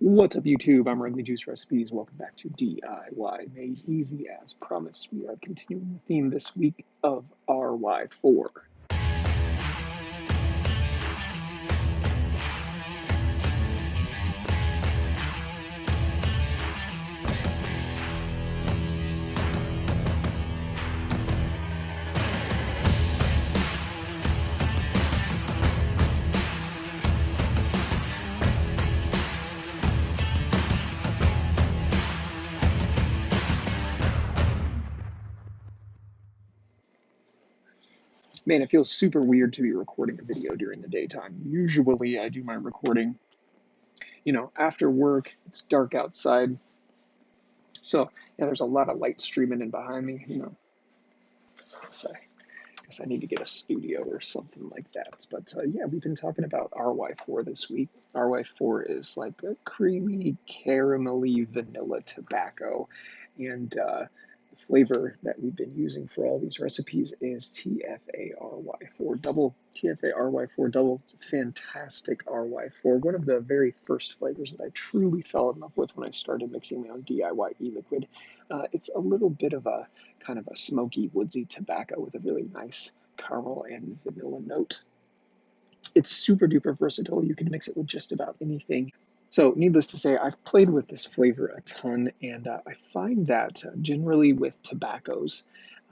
What's up, YouTube? I'm Wrigley Juice Recipes. Welcome back to DIY Made Easy. As promised, we are continuing the theme this week of RY4. Man, it feels super weird to be recording a video during the daytime. Usually I do my recording, after work. It's dark outside. So, yeah, there's a lot of light streaming in behind me, So I guess I need to get a studio or something like that. But yeah, we've been talking about RY4 this week. RY4 is like a creamy, caramelly vanilla tobacco. And the flavor that we've been using for all these recipes is TFA RY4 Double. TFA RY4 Double, it's a fantastic RY4. One of the very first flavors that I truly fell in love with when I started mixing my own DIY e-liquid. It's a little bit of a kind of a smoky, woodsy tobacco with a really nice caramel and vanilla note. It's super duper versatile. You can mix it with just about anything. So needless to say, I've played with this flavor a ton, and I find that generally with tobaccos,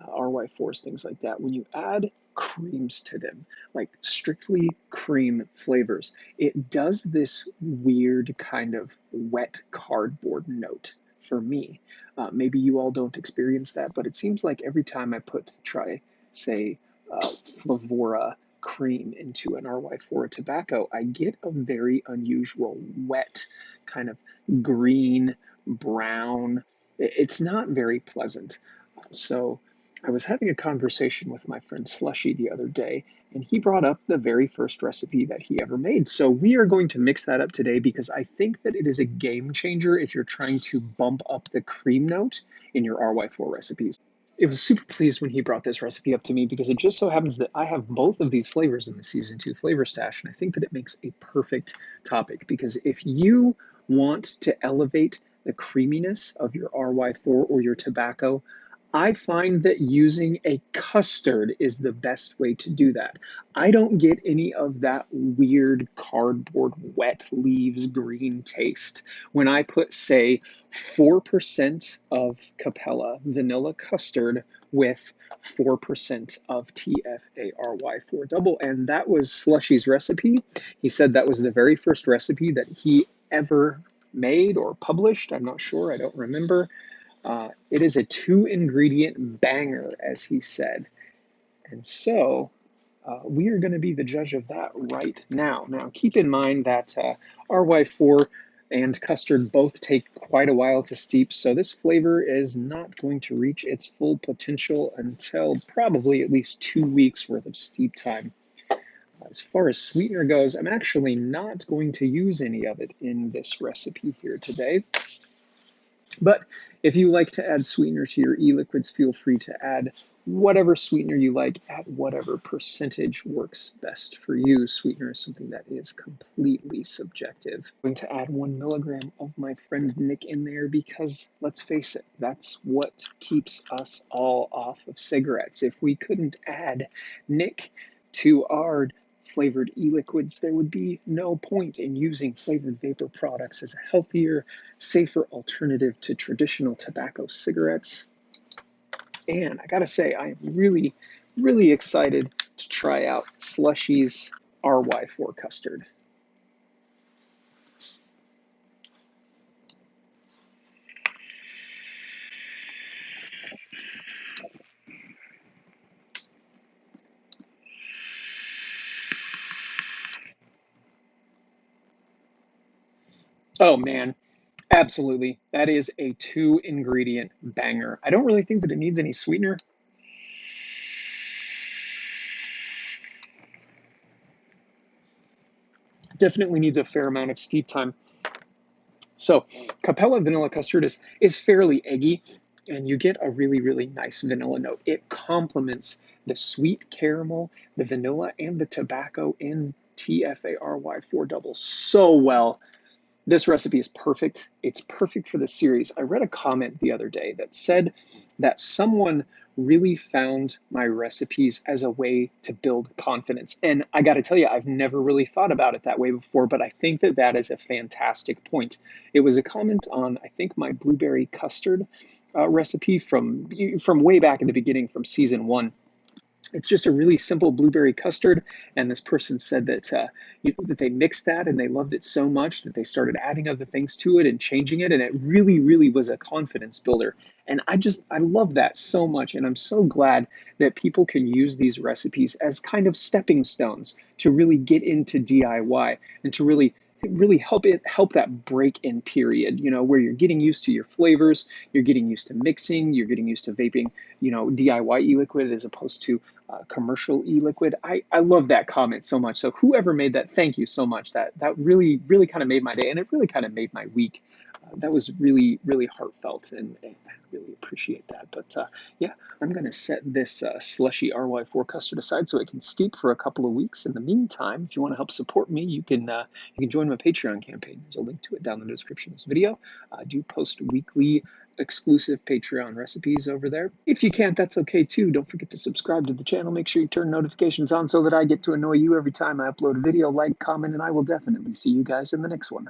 RY4s, things like that, when you add creams to them, like strictly cream flavors, it does this weird kind of wet cardboard note for me. Maybe you all don't experience that, but it seems like every time I try, say, Flavora cream into an RY4 tobacco, I get a very unusual wet kind of green, brown. It's not very pleasant. So I was having a conversation with my friend Slushy the other day, and he brought up the very first recipe that he ever made. So we are going to mix that up today because I think that it is a game changer if you're trying to bump up the cream note in your RY4 recipes. It was super pleased when he brought this recipe up to me because it just so happens that I have both of these flavors in the season 2 flavor stash, and I think that it makes a perfect topic because if you want to elevate the creaminess of your RY4 or your tobacco, I find that using a custard is the best way to do that. I don't get any of that weird cardboard wet leaves green taste when I put, say, 4% of Capella vanilla custard with 4% of TFA RY4 Double. And that was Slushy's recipe. He said that was the very first recipe that he ever made or published. I'm not sure, I don't remember. It is a 2-ingredient banger, as he said. And so we are going to be the judge of that right now. Now, keep in mind that RY4 and custard both take quite a while to steep, so this flavor is not going to reach its full potential until probably at least 2 weeks worth of steep time. As far as sweetener goes, I'm actually not going to use any of it in this recipe here today. But if you like to add sweetener to your e-liquids, feel free to add whatever sweetener you like at whatever percentage works best for you. Sweetener is something that is completely subjective. I'm going to add 1 milligram of my friend Nick in there because, let's face it, that's what keeps us all off of cigarettes. If we couldn't add Nick to our flavored e-liquids, there would be no point in using flavored vapor products as a healthier, safer alternative to traditional tobacco cigarettes. And I gotta say, I am really, really excited to try out Slushy's RY4 custard. Oh man, absolutely. That is a 2-ingredient banger. I don't really think that it needs any sweetener. Definitely needs a fair amount of steep time. So Capella Vanilla Custard is fairly eggy, and you get a really, really nice vanilla note. It complements the sweet caramel, the vanilla, and the tobacco in TFA RY4 Double so well. This recipe is perfect. It's perfect for the series. I read a comment the other day that said that someone really found my recipes as a way to build confidence. And I got to tell you, I've never really thought about it that way before, but I think that that is a fantastic point. It was a comment on, I think, my blueberry custard recipe from way back in the beginning, from season 1. It's just a really simple blueberry custard, and this person said that that they mixed that and they loved it so much that they started adding other things to it and changing it, and it really, really was a confidence builder. And I love that so much, and I'm so glad that people can use these recipes as kind of stepping stones to really get into DIY and to really help that break in period, where you're getting used to your flavors, you're getting used to mixing, you're getting used to vaping, DIY e-liquid as opposed to commercial e-liquid. I love that comment so much. So whoever made that, thank you so much. That really, really kind of made my day, and it really kind of made my week. That was really, really heartfelt, and I really appreciate that. But yeah, I'm going to set this Slushy RY4 custard aside so it can steep for a couple of weeks. In the meantime, if you want to help support me, you can join my Patreon campaign. There's a link to it down in the description of this video. I do post weekly exclusive Patreon recipes over there. If you can't, that's okay too. Don't forget to subscribe to the channel. Make sure you turn notifications on so that I get to annoy you every time I upload a video. Like, comment, and I will definitely see you guys in the next one.